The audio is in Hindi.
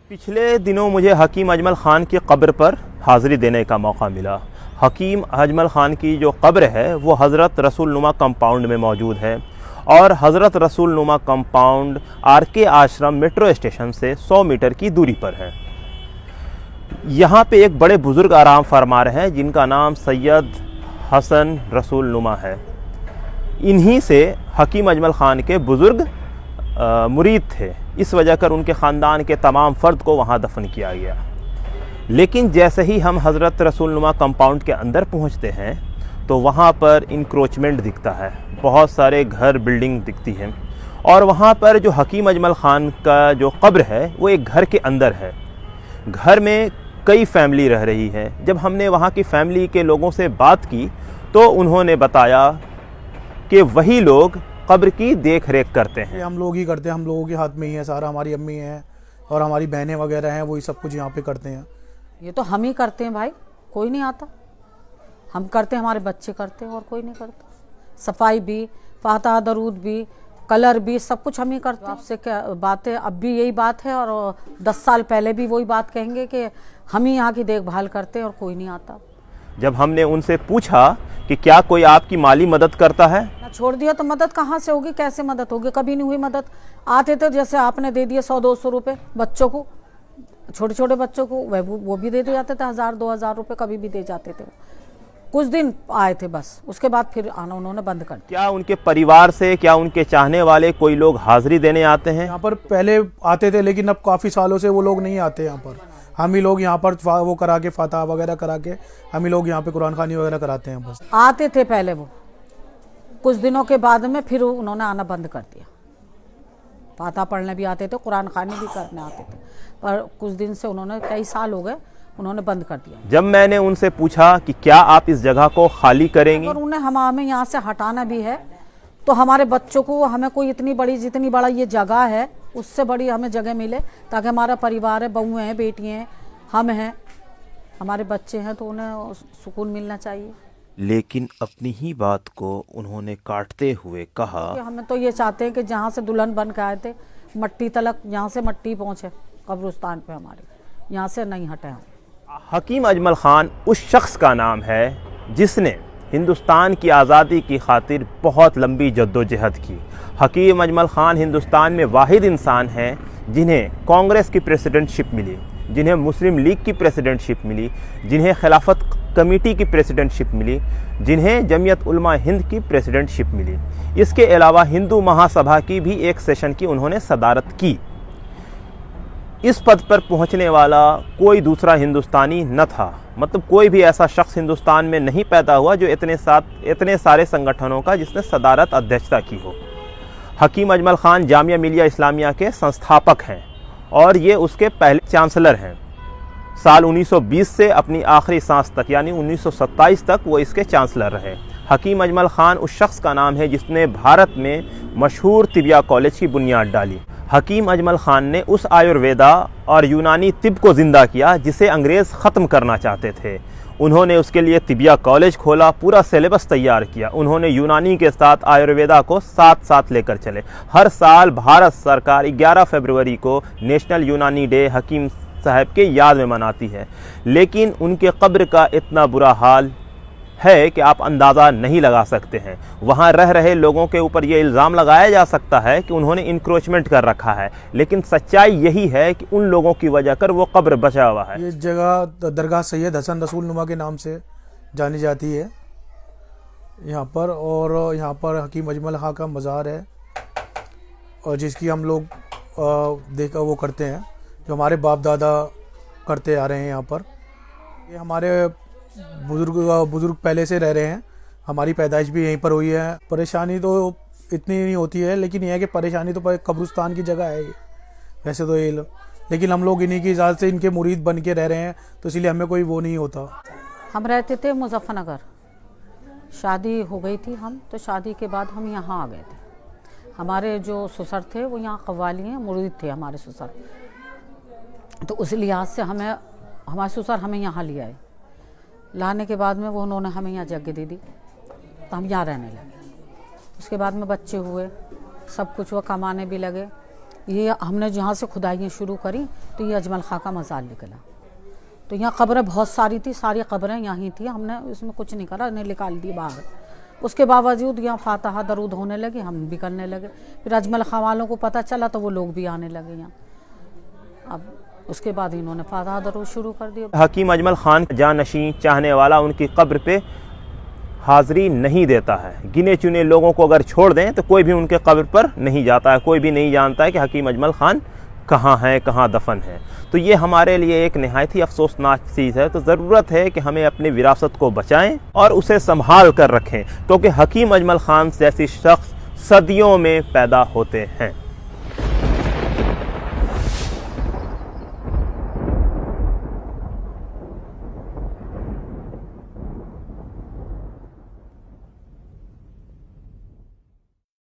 पिछले दिनों मुझे हकीम अजमल ख़ान की कब्र पर हाज़िरी देने का मौका मिला। हकीम अजमल ख़ान की जो कब्र है वो हज़रत रसूल नुमा कंपाउंड में मौजूद है और हज़रत रसूल नुमा कंपाउंड RK आश्रम मेट्रो स्टेशन से 100 मीटर की दूरी पर है। यहाँ पे एक बड़े बुज़ुर्ग आराम फरमा रहे हैं जिनका नाम सैयद हसन रसूल नुमा है। इन्हीं से हकीम अजमल ख़ान के बुज़ुर्ग मुरीद थे, इस वजह कर उनके ख़ानदान के तमाम फ़र्द को वहाँ दफन किया गया। लेकिन जैसे ही हम हज़रत रसूल नुमा कंपाउंड के अंदर पहुँचते हैं तो वहाँ पर इंक्रोचमेंट दिखता है, बहुत सारे घर बिल्डिंग दिखती हैं और वहाँ पर जो हकीम अजमल ख़ान का जो कब्र है वो एक घर के अंदर है। घर में कई फैमिली रह रही है। जब हमने वहाँ की फैमिली के लोगों से बात की तो उन्होंने बताया कि वही लोग कब्र की देख रेख करते हैं। हम लोग ही करते हैं, हम लोगों के हाथ में ही है सारा। हमारी अम्मी हैं और हमारी बहनें वगैरह हैं, वही सब कुछ यहाँ पे करते हैं। ये तो हम ही करते हैं भाई, कोई नहीं आता। हम करते हैं, हमारे बच्चे करते हैं और कोई नहीं करता। सफाई भी, फातिहा दरूद भी, कलर भी, सब कुछ हम ही करते हैं। आपसे क्या बात है, अब भी यही बात है और 10 साल पहले भी वही बात कहेंगे कि हम ही यहाँ की देखभाल करते हैं और कोई नहीं आता। जब हमने उनसे पूछा कि क्या कोई आपकी माली मदद करता है, ना छोड़ दिया तो मदद कहाँ से होगी, कैसे मदद होगी? कभी नहीं हुई मदद। आते थे जैसे आपने दे दिए 100-200 रुपये बच्चों को, छोटे छोटे बच्चों को वो भी दे जाते थे, 1000-2000 रुपये कभी भी दे जाते थे। कुछ दिन आए थे बस, उसके बाद फिर आना उन्होंने बंद कर दिया। क्या उनके परिवार से, क्या उनके चाहने वाले कोई लोग हाजिरी देने आते हैं? यहाँ पर पहले आते थे लेकिन अब काफ़ी सालों से वो लोग नहीं आते यहाँ पर। हम ही लोग यहाँ पर वो करा के फातिहा वगैरह करा के हम ही लोग यहाँ पे कुरान खानी वगैरह कराते हैं बस। आते थे पहले वो, कुछ दिनों के बाद में फिर उन्होंने आना बंद कर दिया। फातिहा पढ़ने भी आते थे, कुरान खानी भी करने आते थे, पर कुछ दिन से उन्होंने, कई साल हो गए, उन्होंने बंद कर दिया। जब मैंने उनसे पूछा कि क्या आप इस जगह को खाली करेंगी, अगर उन्हें हमें यहाँ से हटाना भी है तो हमारे बच्चों को, हमें कोई इतनी बड़ी, जितनी बड़ा ये जगह है उससे बड़ी हमें जगह मिले ताकि हमारा परिवार है, बहुएं हैं, बेटियाँ हैं, हम हैं, हमारे बच्चे हैं, तो उन्हें सुकून मिलना चाहिए। लेकिन अपनी ही बात को उन्होंने काटते हुए कहा, हमें तो ये चाहते हैं कि जहाँ से दुल्हन बन के आए थे मट्टी तलक, यहाँ से मट्टी पहुँचे कब्रिस्तान पे, हमारे यहाँ से नहीं हटे हम। हकीम अजमल ख़ान उस शख्स का नाम है जिसने हिंदुस्तान की आज़ादी की खातिर बहुत लंबी जद्दोजहद की। हकीम अजमल ख़ान हिंदुस्तान में वाहिद इंसान हैं जिन्हें कांग्रेस की प्रेसिडेंटशिप मिली, जिन्हें मुस्लिम लीग की प्रेसिडेंटशिप मिली, जिन्हें खिलाफत कमेटी की प्रेसिडेंटशिप मिली, जिन्हें जमीयत उलमा हिंद की प्रेसिडेंटशिप मिली। इसके अलावा हिंदू महासभा की भी एक सेशन की उन्होंने सदारत की। इस पद पर पहुंचने वाला कोई दूसरा हिंदुस्तानी न था, मतलब कोई भी ऐसा शख्स हिंदुस्तान में नहीं पैदा हुआ जो इतने सारे संगठनों का जिसने सदारत अध्यक्षता की हो। हकीम अजमल ख़ान जामिया मिलिया इस्लामिया के संस्थापक हैं और ये उसके पहले चांसलर हैं। साल 1920 से अपनी आखिरी सांस तक यानी 1927 तक वो इसके चांसलर रहे। हकीम अजमल ख़ान उस शख्स का नाम है जिसने भारत में मशहूर तिबिया कॉलेज की बुनियाद डाली। हकीम अजमल ख़ान ने उस आयुर्वेदा और यूनानी तिब को ज़िंदा किया जिसे अंग्रेज़ ख़त्म करना चाहते थे। उन्होंने उसके लिए तिबिया कॉलेज खोला, पूरा सिलेबस तैयार किया। उन्होंने यूनानी के साथ आयुर्वेदा को साथ साथ लेकर चले। हर साल भारत सरकार 11 फरवरी को नेशनल यूनानी डे हकीम साहब के याद में मनाती है। लेकिन उनके कब्र का इतना बुरा हाल है कि आप अंदाज़ा नहीं लगा सकते हैं। वहाँ रह रहे लोगों के ऊपर ये इल्ज़ाम लगाया जा सकता है कि उन्होंने इंक्रोचमेंट कर रखा है, लेकिन सच्चाई यही है कि उन लोगों की वजह कर वो कब्र बचा हुआ है। ये जगह दरगाह सैयद हसन रसूल नुमा के नाम से जानी जाती है यहाँ पर, और यहाँ पर हकीम अजमल ख़ान का मज़ार है और जिसकी हम लोग देखा वो करते हैं, जो हमारे बाप दादा करते आ रहे हैं यहाँ पर। ये हमारे बुज़ुर्ग पहले से रह रहे हैं, हमारी पैदाइश भी यहीं पर हुई है। परेशानी तो इतनी नहीं होती है, लेकिन यह है कि परेशानी तो कब्रिस्तान की जगह है वैसे तो ये, लेकिन हम लोग इन्हीं की इजाज़त से इनके मुरीद बन के रह रहे हैं, तो इसलिए हमें कोई वो नहीं होता। हम रहते थे मुजफ्फरनगर, शादी हो गई थी हम, तो शादी के बाद हम यहाँ आ गए थे। हमारे जो ससुर थे वो यहाँ कव्वाली हैं, मुरीद थे हमारे ससुर, तो उस लिहाज से हमारे ससुर हमें यहाँ ले आए। लाने के बाद में वो उन्होंने हमें यहाँ जगह दे दी, तो हम यहाँ रहने लगे। उसके बाद में बच्चे हुए, सब कुछ वो कमाने भी लगे, ये हमने जहाँ से खुदाइयाँ शुरू करी तो ये अजमल खां का मज़ार निकला। तो यहाँ कब्रें बहुत सारी थी, सारी कब्रें यहीं थी, हमने इसमें कुछ नहीं करा, इन्हें निकाल दी बाहर। उसके बावजूद यहाँ फातहा दरूद होने लगे, हम भी करने लगे। फिर अजमल खां वालों को पता चला तो वो लोग भी आने लगे यहाँ। अब उसके बाद इन्होंने फातहा दरूद शुरू कर दिया। हकीम अजमल खान जानशीं चाहने वाला उनकी कब्र पे हाज़री नहीं देता है। गिने चुने लोगों को अगर छोड़ दें तो कोई भी उनके कब्र पर नहीं जाता है, कोई भी नहीं जानता है कि हकीम अजमल खान कहाँ हैं, कहाँ दफन है। तो ये हमारे लिए एक नहायत ही अफसोसनाक चीज़ है। तो ज़रूरत है कि हमें अपनी विरासत को बचाएं और उसे संभाल कर रखें, क्योंकि हकीम अजमल खान जैसी शख्स सदियों में पैदा होते हैं।